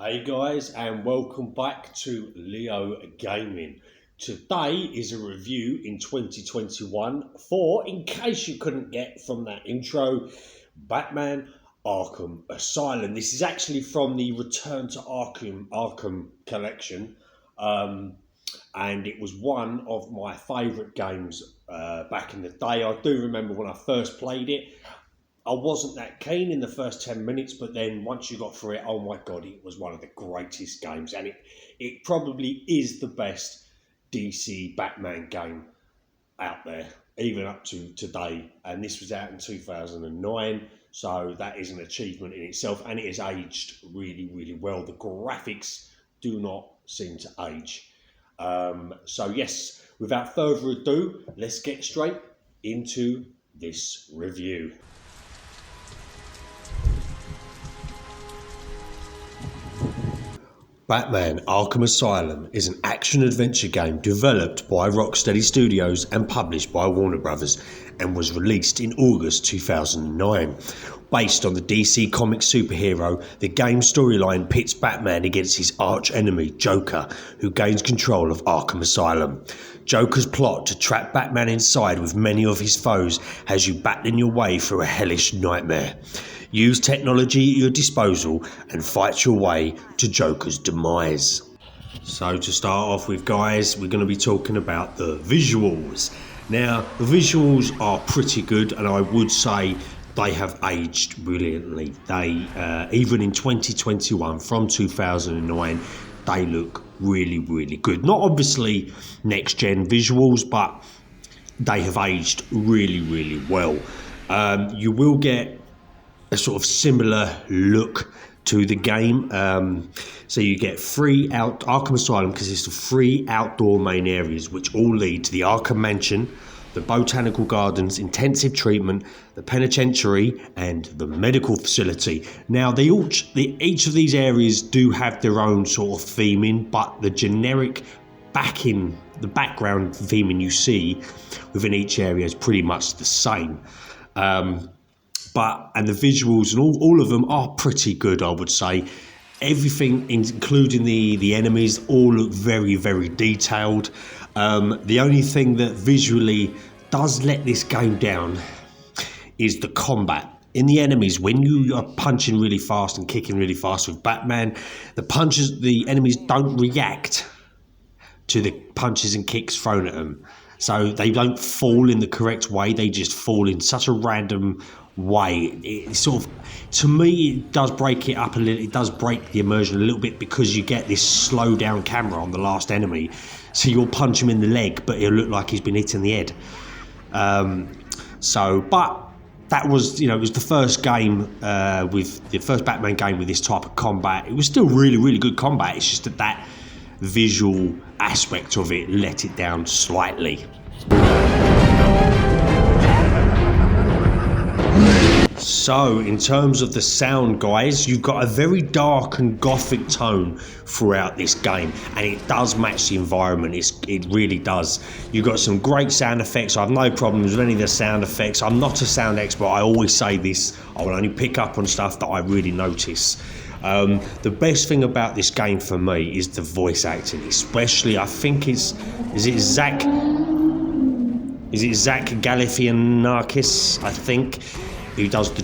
Hey guys, and welcome back to Leo Gaming. Today is a review in 2021 for, in case you couldn't get from that intro, Batman Arkham Asylum. This is actually from the Return to Arkham collection, and it was one of my favourite games back in the day. I do remember when I first played it. I wasn't that keen in the first 10 minutes, but then once you got through it, oh my God, it was one of the greatest games. And it probably is the best DC Batman game out there, even up to today. And this was out in 2009, so that is an achievement in itself. And it has aged really, really well. The graphics do not seem to age. So yes, without further ado, let's get straight into this review. Batman Arkham Asylum is an action-adventure game developed by Rocksteady Studios and published by Warner Bros. And was released in August 2009. Based on the DC comic superhero, the game's storyline pits Batman against his arch-enemy, Joker, who gains control of Arkham Asylum. Joker's plot to trap Batman inside with many of his foes has you battling your way through a hellish nightmare. Use technology at your disposal and fight your way to Joker's demise. So to start off with, guys, we're going to be talking about the visuals. Now, the visuals are pretty good, and I would say they have aged brilliantly. They, even in 2021, from 2009, they look really, really good. Not obviously next-gen visuals, but they have aged really, really well. You will get a sort of similar look to the game. So you get Arkham Asylum consists of 3 outdoor main areas, which all lead to the Arkham Mansion, the Botanical Gardens, Intensive Treatment, the Penitentiary, and the Medical Facility. Now, each of these areas do have their own sort of theming, but the generic the background theming you see within each area is pretty much the same. And the visuals and all of them are pretty good, I would say. Everything, including the enemies, all look very, very detailed. The only thing that visually does let this game down is the combat. In the enemies, when you are punching really fast and kicking really fast with Batman, the enemies don't react to the punches and kicks thrown at them. So they don't fall in the correct way, they just fall in such a random way. It sort of, to me, it does break it up a little. It does break the immersion a little bit because you get this slow down camera on the last enemy, so you'll punch him in the leg, but it'll look like he's been hit in the head. But that was, it was the first game with the first Batman game with this type of combat. It was still really, really good combat. It's just that visual aspect of it let it down slightly. So, in terms of the sound, guys, you've got a very dark and gothic tone throughout this game, and it does match the environment. It really does. You've got some great sound effects. I have no problems with any of the sound effects. I'm not a sound expert. I always say this. I will only pick up on stuff that I really notice. The best thing about this game for me is the voice acting, especially, I think is it Zach Galifianakis, I think, who does the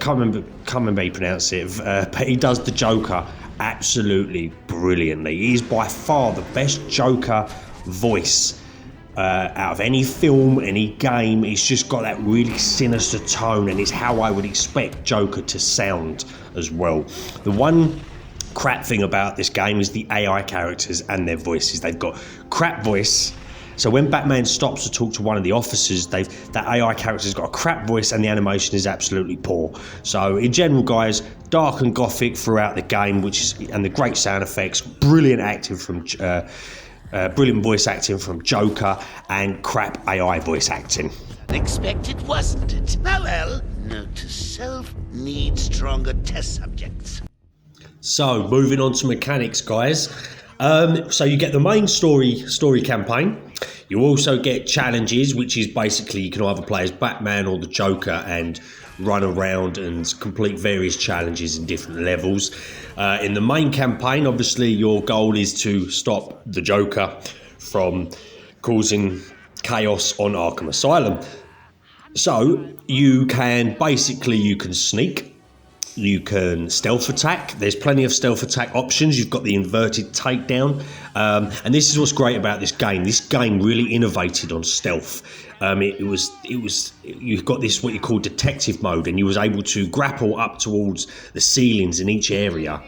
can't remember how you pronounce it, but he does the Joker absolutely brilliantly. He's by far the best Joker voice out of any film, any game. He's just got that really sinister tone, and it's how I would expect Joker to sound as well. The one crap thing about this game is the AI characters and their voices. They've got crap voice. So when Batman stops to talk to one of the officers, that AI character's got a crap voice and the animation is absolutely poor. So in general, guys, dark and gothic throughout the game, and the great sound effects, brilliant acting from brilliant voice acting from Joker, and crap AI voice acting. Unexpected, wasn't it? Oh well, note to self, need stronger test subjects. So moving on to mechanics, guys. So you get the main story campaign. You also get challenges, which is basically you can either play as Batman or the Joker and run around and complete various challenges in different levels. In the main campaign, obviously, your goal is to stop the Joker from causing chaos on Arkham Asylum. So you can sneak, you can stealth attack. There's plenty of stealth attack options. You've got the inverted takedown, and this is what's great about this game. This game really innovated on stealth. You've got this what you call detective mode, and you was able to grapple up towards the ceilings in each area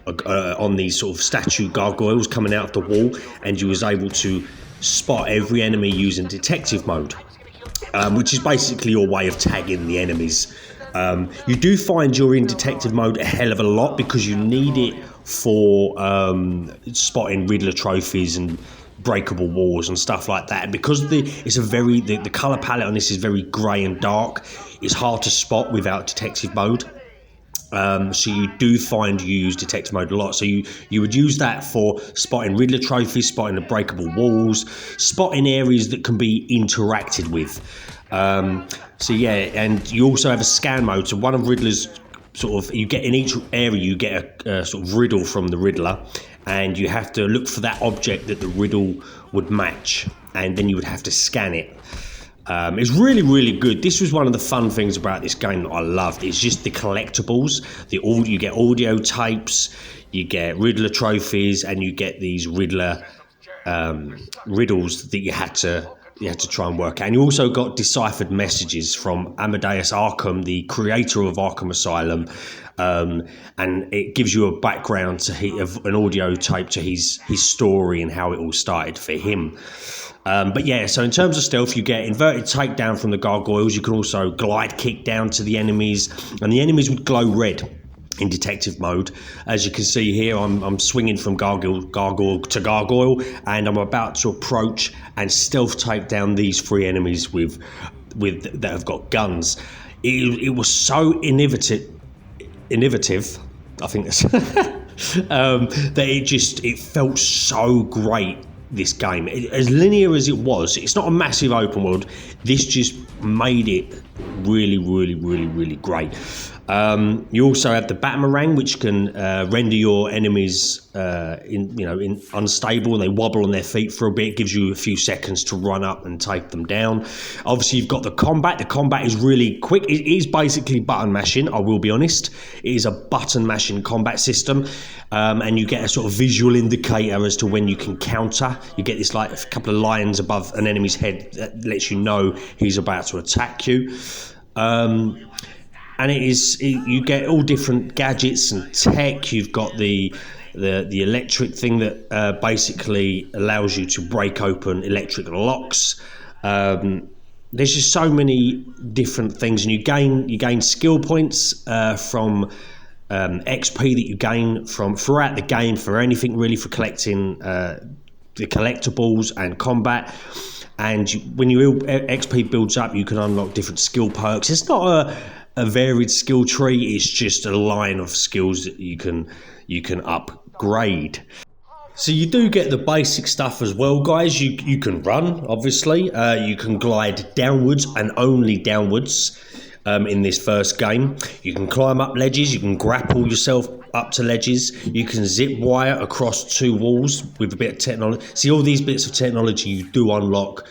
on these sort of statue gargoyles coming out of the wall, and you was able to spot every enemy using detective mode, which is basically your way of tagging the enemies. You do find you're in detective mode a hell of a lot because you need it for spotting Riddler trophies and breakable walls and stuff like that. Because the colour palette on this is very grey and dark, it's hard to spot without detective mode. So you do find you use detective mode a lot. So you would use that for spotting Riddler trophies, spotting the breakable walls, spotting areas that can be interacted with. So yeah, and you also have a scan mode. So one of Riddler's you get in each area, you get a sort of riddle from the Riddler, and you have to look for that object that the riddle would match, and then you would have to scan it. It's really, really good. This was one of the fun things about this game that I loved. It's just the collectibles. You get audio tapes, you get Riddler trophies, and you get these Riddler riddles that you had to try and work out. And you also got deciphered messages from Amadeus Arkham, the creator of Arkham Asylum, and it gives you a background of an audio tape to his story and how it all started for him. But yeah, so in terms of stealth, you get inverted takedown from the gargoyles. You can also glide kick down to the enemies, and the enemies would glow red in detective mode. As you can see here, I'm swinging from gargoyle to gargoyle, and I'm about to approach and stealth take down these three enemies with that have got guns. It was so innovative. I think that's that it felt so great. This game, as linear as it was, it's not a massive open world. This just made it really, really, really, really great. You also have the Batman, which can render your enemies unstable, and they wobble on their feet for a bit. It gives you a few seconds to run up and take them down. Obviously, you've got the combat. The combat is really quick. It is basically button mashing, I will be honest. It is a button mashing combat system, and you get a sort of visual indicator as to when you can counter. You get this like a couple of lines above an enemy's head that lets you know he's about to attack you. And you get all different gadgets and tech. You've got the electric thing that basically allows you to break open electric locks. There's just so many different things, and you gain skill points from XP that you gain from throughout the game for anything really, for collecting the collectibles and combat. And when your XP builds up, you can unlock different skill perks. It's not a varied skill tree. It's just a line of skills that you can upgrade. So you do get the basic stuff as well, guys. You can run, obviously. You can glide downwards and only downwards in this first game. You can climb up ledges. You can grapple yourself up to ledges. You can zip wire across two walls with a bit of technology. See, all these bits of technology you do unlock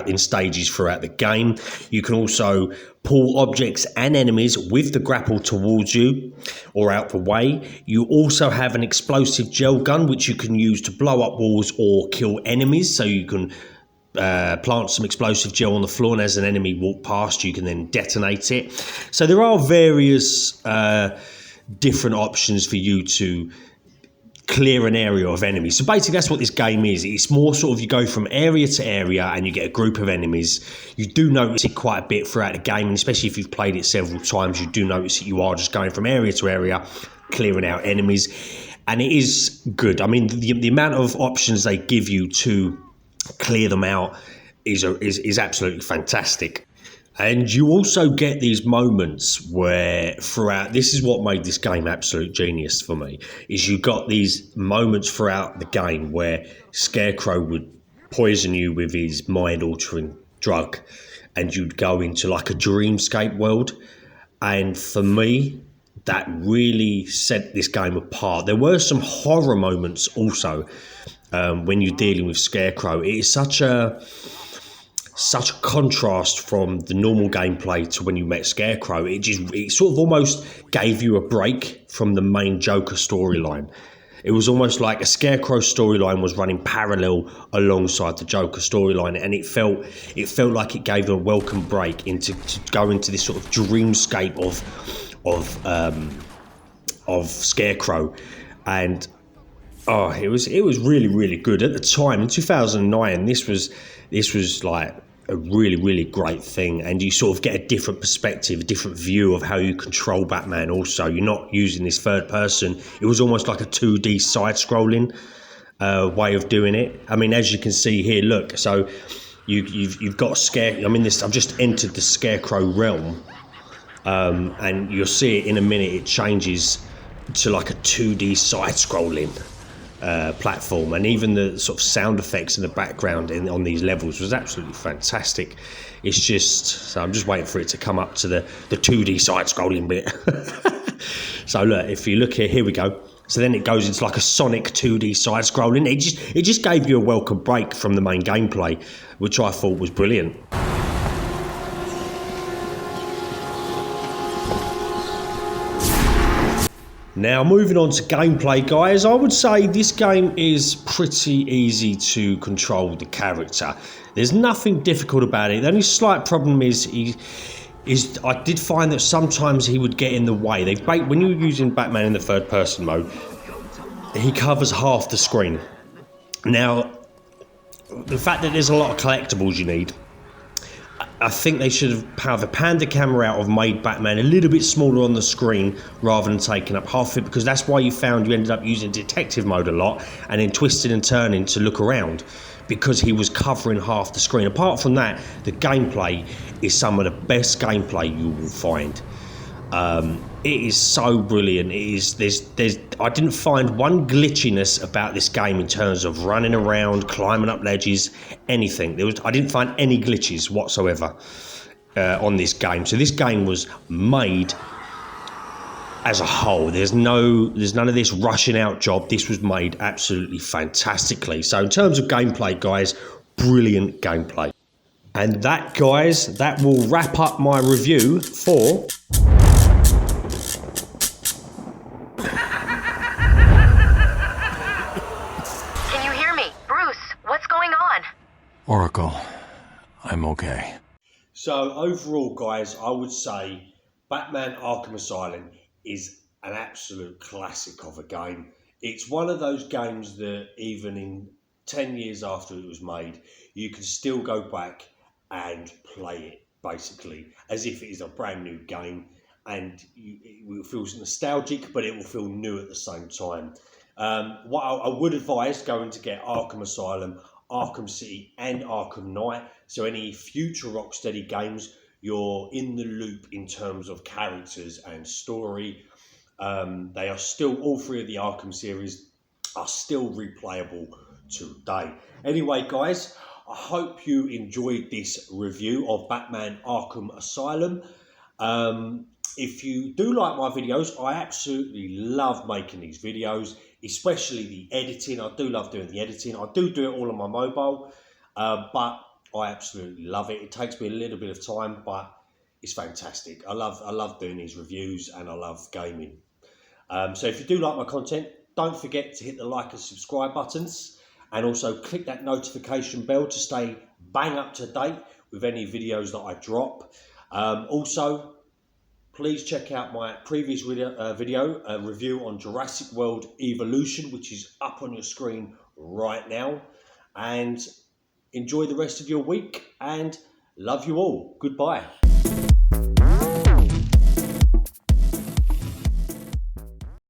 in stages throughout the game. You can also pull objects and enemies with the grapple towards you or out the way. You also have an explosive gel gun which you can use to blow up walls or kill enemies. So you can plant some explosive gel on the floor, and as an enemy walk past, you can then detonate it. So there are various different options for you to clear an area of enemies. So basically that's what this game is. It's more sort of you go from area to area and you get a group of enemies. You do notice it quite a bit throughout the game, and especially if you've played it several times, you do notice that you are just going from area to area, clearing out enemies. And it is good. I mean, the amount of options they give you to clear them out is absolutely fantastic. And you also get these moments where throughout, this is what made this game absolute genius for me, is you got these moments throughout the game where Scarecrow would poison you with his mind-altering drug, and you'd go into like a dreamscape world. And for me, that really set this game apart. There were some horror moments also when you're dealing with Scarecrow. It is such a contrast from the normal gameplay to when you met Scarecrow. It sort of almost gave you a break from the main Joker storyline. It was almost like a Scarecrow storyline was running parallel alongside the Joker storyline, and it felt like it gave a welcome break to go into this sort of dreamscape of Scarecrow. And it was really, really good at the time in 2009. This was like a really, really great thing, and you sort of get a different perspective, a different view of how you control Batman. Also, you're not using this third person. It was almost like a 2D side-scrolling way of doing it. I mean, as you can see here, look. So you've got I've just entered the Scarecrow realm, and you'll see it in a minute. It changes to like a 2D side-scrolling platform, and even the sort of sound effects in the background on these levels was absolutely fantastic. It's just, so I'm just waiting for it to come up to the 2D side-scrolling bit. So look, if you look here we go. So then it goes into like a Sonic 2D side-scrolling. It just gave you a welcome break from the main gameplay, which I thought was brilliant. Now, moving on to gameplay, guys, I would say this game is pretty easy to control the character. There's nothing difficult about it. The only slight problem is I did find that sometimes he would get in the way. When you're using Batman in the third person mode, he covers half the screen. Now, the fact that there's a lot of collectibles you need, I think they should have panned the camera out, have made Batman a little bit smaller on the screen rather than taking up half it, because that's why you ended up using detective mode a lot and then twisting and turning to look around, because he was covering half the screen. Apart from that, the gameplay is some of the best gameplay you will find. It is so brilliant. I didn't find one glitchiness about this game in terms of running around, climbing up ledges, anything. I didn't find any glitches whatsoever on this game. So this game was made as a whole. There's none of this rushing out job. This was made absolutely fantastically. So in terms of gameplay, guys, brilliant gameplay. And that, guys, that will wrap up my review for Oracle, I'm okay. So overall, guys, I would say Batman Arkham Asylum is an absolute classic of a game. It's one of those games that even in 10 years after it was made, you can still go back and play it, basically, as if it is a brand new game, and it will feel nostalgic, but it will feel new at the same time. What I would advise going to get Arkham Asylum, Arkham City and Arkham Knight. So any future Rocksteady games, you're in the loop in terms of characters and story. They are still, all three of the Arkham series are still replayable today. Anyway, guys, I hope you enjoyed this review of Batman Arkham Asylum. If you do like my videos, I absolutely love making these videos, especially the editing. I do love doing the editing. I do it all on my mobile, but I absolutely love it. It takes me a little bit of time, but it's fantastic. I love doing these reviews, and I love gaming. So if you do like my content, don't forget to hit the like and subscribe buttons, and also click that notification bell to stay bang up to date with any videos that I drop. Also, please check out my previous video review on Jurassic World Evolution, which is up on your screen right now. And enjoy the rest of your week, and love you all. Goodbye.